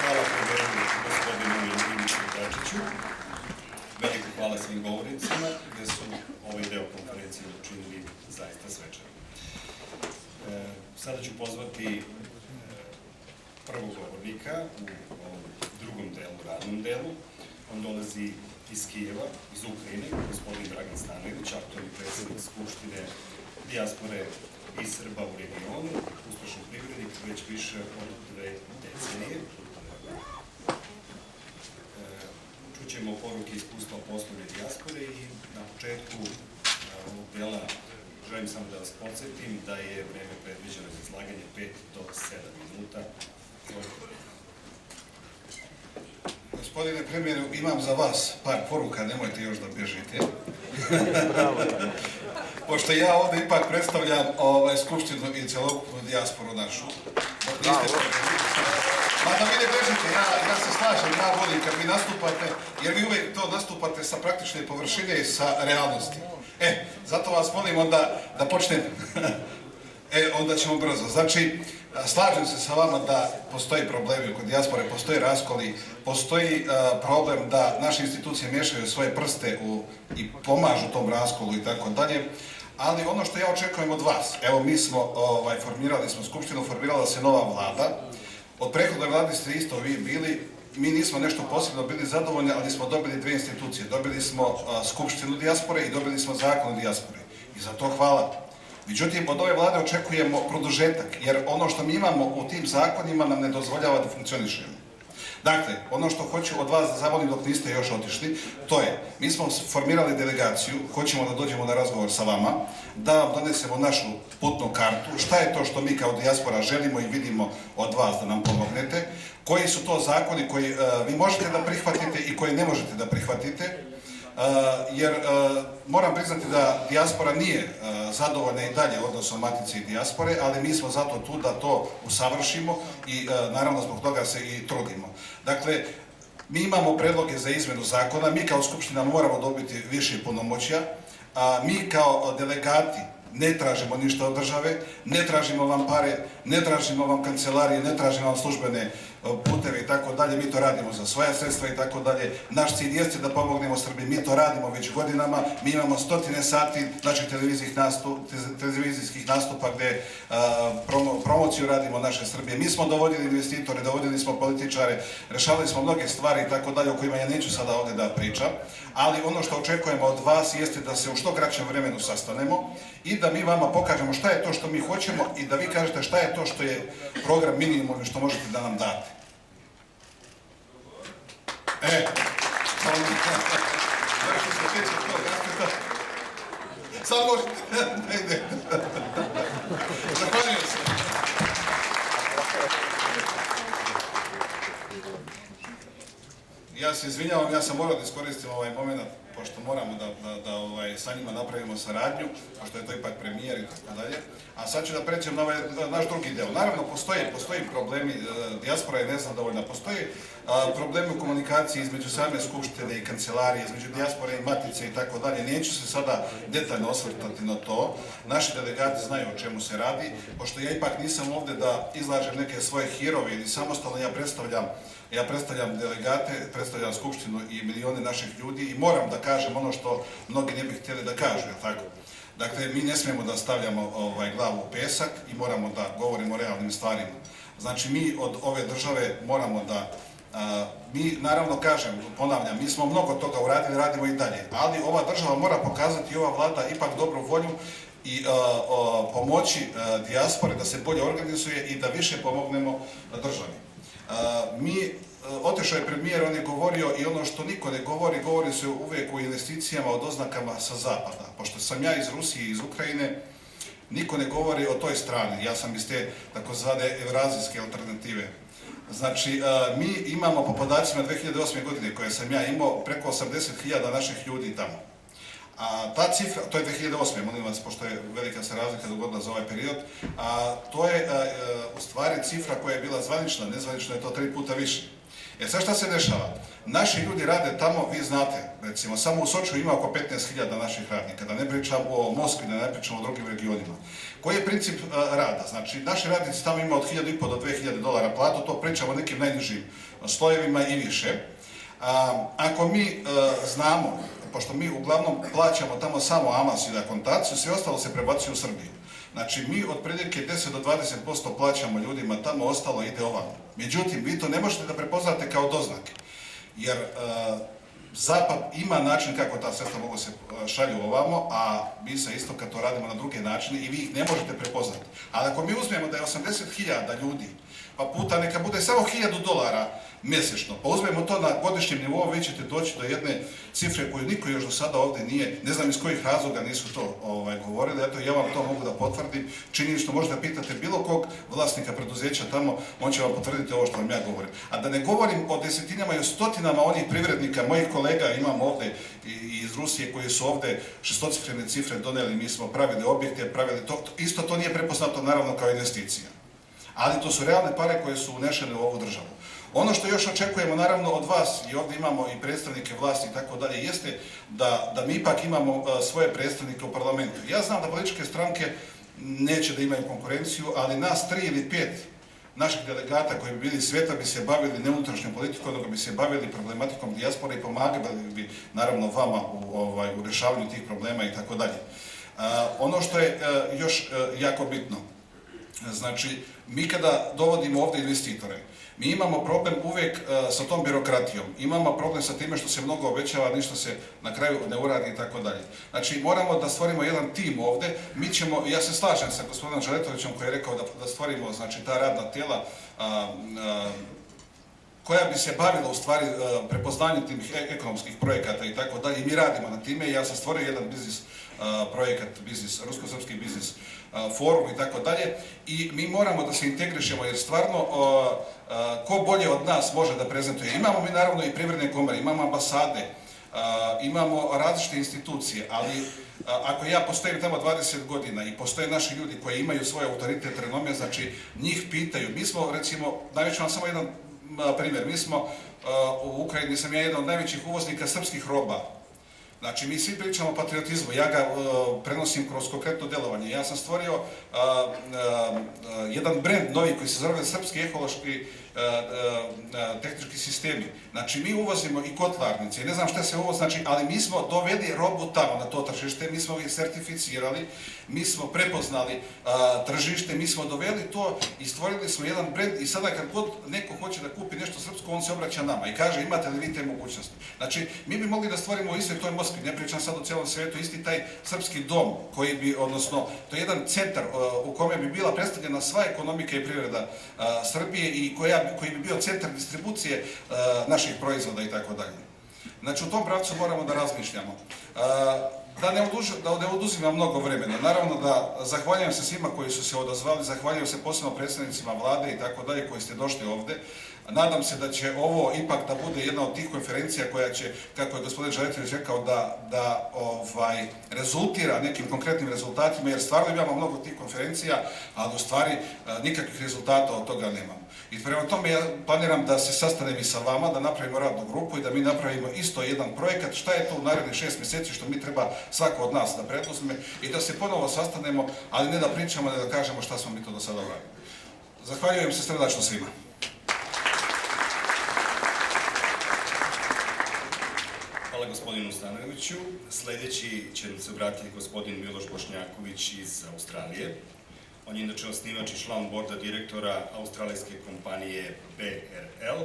hvala premijeru gospodinu Ivici Dačiću. Veliko hvala svim govornicima, gde su ovaj deo konferencije učinili zaista svečano. Sada ću pozvati prvog govornika u ovom drugom delu, radnom delu. On dolazi iz Kijeva, iz Ukrajine, gospodin Dragan Stanojević, aktualni predsjednik Skupštine dijaspore i Srba u regionu, uspešan privrednik već više od 2 decenije. Čućemo poruke iskustva poslovne dijaspore i na početku ovog dela želim samo da vas podsjetim da je vreme predviđeno za izlaganje 5 do 7 minuta. Gospodine premijeru, imam za vas par poruka, nemojte još da bežite. Pošto ja ovde ipak predstavljam Skupštinu i celokupnu dijasporu našu. Mada vi ne bežite, ja se slažem, ja volim kad vi nastupate, jer vi uvek to nastupate sa praktične površine i sa realnosti. Zato vas molim onda da počnem, onda ćemo brzo. Znači, slažem se sa vama da postoji problemi kod dijaspore, postoji raskoli, postoji problem da naše institucije miješaju svoje prste i pomažu tom raskolu i tako dalje, ali ono što ja očekujem od vas, evo mi smo formirali smo Skupštinu, formirala se nova vlada, od prethodne vlade ste isto vi bili, mi nismo nešto posebno bili zadovoljni, ali smo dobili 2 institucije, dobili smo Skupštinu dijaspore i dobili smo Zakon o dijaspori i za to hvala. Međutim, od ove vlade očekujemo produžetak, jer ono što mi imamo u tim zakonima nam ne dozvoljava da funkcionišemo. Dakle, ono što hoću od vas da zamolim dok niste još otišli, to je, mi smo formirali delegaciju, hoćemo da dođemo na razgovor sa vama, da vam donesemo našu putnu kartu, šta je to što mi kao dijaspora želimo i vidimo od vas da nam pomognete, koji su to zakoni koji vi možete da prihvatite i koji ne možete da prihvatite, jer moram priznati da dijaspora nije zadovoljna i dalje odnosom matice i dijaspore, ali mi smo zato tu da to usavršimo i naravno zbog toga se i trudimo. Dakle, mi imamo predloge za izmenu zakona, mi kao Skupština moramo dobiti više punomoćja, mi kao delegati ne tražimo ništa od države, ne tražimo vam pare, ne tražimo vam kancelarije, ne tražimo vam službene puteve i tako dalje, mi to radimo za svoja sredstva i tako dalje. Naš cilj jeste da pomognemo Srbiji, mi to radimo već godinama, mi imamo stotine sati naših televizijskih nastupa gde promociju radimo naše Srbije. Mi smo dovodili investitore, dovodili smo političare, rešavali smo mnoge stvari i tako dalje o kojima ja neću sada ovde da pričam, ali ono što očekujemo od vas jeste da se u što kraćem vremenu sastanemo i da mi vama pokažemo šta je to što mi hoćemo i da vi kažete šta je to što je program minimum što možete da nam date. Sad možete. Zahvaljujem se. Ja se izvinjavam, ja sam morao da iskoristim ovaj moment, pošto moramo da sa njima napravimo saradnju, pošto je to ipak premijer i tako dalje. A sad ću da pređem na naš drugi deo. Naravno, postoji problemi, dijaspora je nezadovoljna, postoji problemi u komunikaciji između same Skupštine i kancelarije, između dijaspore i matice i tako dalje. Neću se sada detaljno osvrtati na to. Naši delegati znaju o čemu se radi, pošto ja ipak nisam ovde da izlažem neke svoje hirove ili samostalno ja predstavljam delegate, predstavljam Skupštinu i milione naših ljudi i moram da kažem ono što mnogi ne bi htjeli da kažu, je tako? Dakle, mi ne smijemo da stavljamo glavu u pesak i moramo da govorimo o realnim stvarima. Znači, mi od ove države moramo da, mi naravno kažem, ponavljam, mi smo mnogo toga uradili, radimo i dalje, ali ova država mora pokazati i ova vlada ipak dobru volju i pomoći dijaspore da se bolje organizuje i da više pomognemo državi. Otišao je premijer, on je govorio i ono što niko ne govori, govori se uvek o investicijama, o doznakama sa zapada. Pošto sam ja iz Rusije i iz Ukrajine, niko ne govori o toj strani. Ja sam iz te takozvane evrazijske alternative. Znači, mi imamo po podacima 2008. godine koje sam ja imao preko 80.000 naših ljudi tamo. A ta cifra, to je 2008. molim vas, pošto je velika se razlika dogodila za ovaj period, to je u stvari cifra koja je bila zvanična, nezvanično je to 3 puta više. Sad šta se dešava? Naši ljudi rade tamo, vi znate, recimo, samo u Sočiju ima oko 15.000 naših radnika, da ne pričamo o Moskvi, da ne pričamo o drugim regionima. Koji je princip rada? Znači, naši radnici tamo ima od 1.500 do 2.000 dolara platu, to pričamo o nekim najnižim slojevima i više. Ako mi znamo, pošto mi uglavnom plaćamo tamo samo avans i akontaciju, sve ostalo se prebacuje u Srbiju. Znači, mi otprilike 10 do 20% plaćamo ljudima tamo, ostalo ide ovamo. Međutim, vi to ne možete da prepoznate kao doznake, jer Zapad ima način kako ta sredstva mogu se šalju ovamo, a mi sa istoka to radimo na druge načine i vi ih ne možete prepoznati. Ali ako mi uzmemo da je 80.000 ljudi, pa puta neka bude samo 1.000 dolara mjesečno, pa uzmemo to na godišnjem nivou, vi ćete doći do jedne cifre koju niko još do sada ovdje nije, ne znam iz kojih razloga nisu to govorili, eto ja vam to mogu da potvrdim, činjenično možda pitate bilo kog vlasnika preduzeća tamo, on će vam potvrditi ovo što vam ja govorim. A da ne govorim o desetinama i o stotinama onih privrednika, mojih kolega imamo ovdje iz Rusije koji su ovdje šestocifrene cifre doneli, mi smo pravili objekte, isto to nije prepoznato naravno kao investicija. Ali to su realne pare koje su unešene u ovu državu. Ono što još očekujemo naravno od vas, i ovdje imamo i predstavnike vlasti i tako dalje, jeste da mi ipak imamo svoje predstavnike u parlamentu. Ja znam da političke stranke neće da imaju konkurenciju, ali nas 3 ili 5 naših delegata koji bi bili sveta bi se bavili ne unutrašnjom politikom, nego bi se bavili problematikom dijaspore i pomagali bi naravno vama u rješavanju tih problema i tako dalje. Ono što je još jako bitno, znači, mi kada dovodimo ovdje investitore, mi imamo problem uvijek sa tom birokratijom, imamo problem sa time što se mnogo obećava, ništa se na kraju ne uradi i tako dalje. Znači, moramo da stvorimo jedan tim ovdje, mi ćemo, ja se slažem sa gospodinom Želetovićem koji je rekao da stvorimo, znači, ta radna tijela koja bi se bavila u stvari prepoznanjem tih ekonomskih projekata i tako dalje. I mi radimo na time, ja sam stvorio jedan biznis projekat, rusko-srpski biznis forum i tako dalje. I mi moramo da se integrišemo jer stvarno ko bolje od nas može da prezentuje. Imamo mi naravno i privredne komore, imamo ambasade, imamo različite institucije, ali ako ja postojim tamo 20 godina i postoje naši ljudi koji imaju svoj autoritet, renome, znači njih pitaju. Mi smo, recimo, najveći vam samo jedan primjer, mi smo u Ukrajini, sam ja jedan od najvećih uvoznika srpskih roba. Znači, mi svi pričamo o patriotizmu, ja ga prenosim kroz konkretno djelovanje. Ja sam stvorio jedan brend novi koji se zove Srpski ekološki tehnički sistemi. Znači, mi uvozimo i kotlarnice, ne znam šta se uvozi, znači, ali mi smo doveli robu tamo na to tržište, mi smo ih certificirali, mi smo prepoznali tržište, mi smo doveli to i stvorili smo jedan brend i sada kad god neko hoće da kupi nešto srpsko, on se obraća nama i kaže imate li vi te mogućnosti. Znači, mi bi mogli da stvorimo isto i toj Moskvi, ne pričam sad o cijelom svijetu, isti taj srpski dom koji bi, odnosno, to je jedan centar u kome bi bila predstavljena sva ekonomika i privreda Srbije i koji bi bio centar distribucije naših proizvoda i tako dalje. Znači, u tom pravcu moramo da razmišljamo. Da ne oduzimam mnogo vremena, naravno da zahvaljujem se svima koji su se odazvali, zahvaljujem se posebno predstavnicima vlade i tako dalje koji ste došli ovde. Nadam se da će ovo ipak da bude jedna od tih konferencija koja će, kako je gospodin Želetović rekao, da rezultira nekim konkretnim rezultatima, jer stvarno imamo mnogo tih konferencija, ali u stvari nikakvih rezultata od toga nemamo. I prema tome ja planiram da se sastanem i sa vama, da napravimo radnu grupu i da mi napravimo isto jedan projekat, šta je to u narednih 6 mjeseci što mi treba svako od nas da preduzme i da se ponovo sastanemo, ali ne da pričamo, ne da kažemo šta smo mi to do sada uradili. Zahvaljujem se srdačno svima. Hvala gospodinu Stanojeviću. Sljedeći će nam se obratiti gospodin Miloš Bošnjaković iz Australije. On je inače osnivač i član borda direktora australijske kompanije BRL.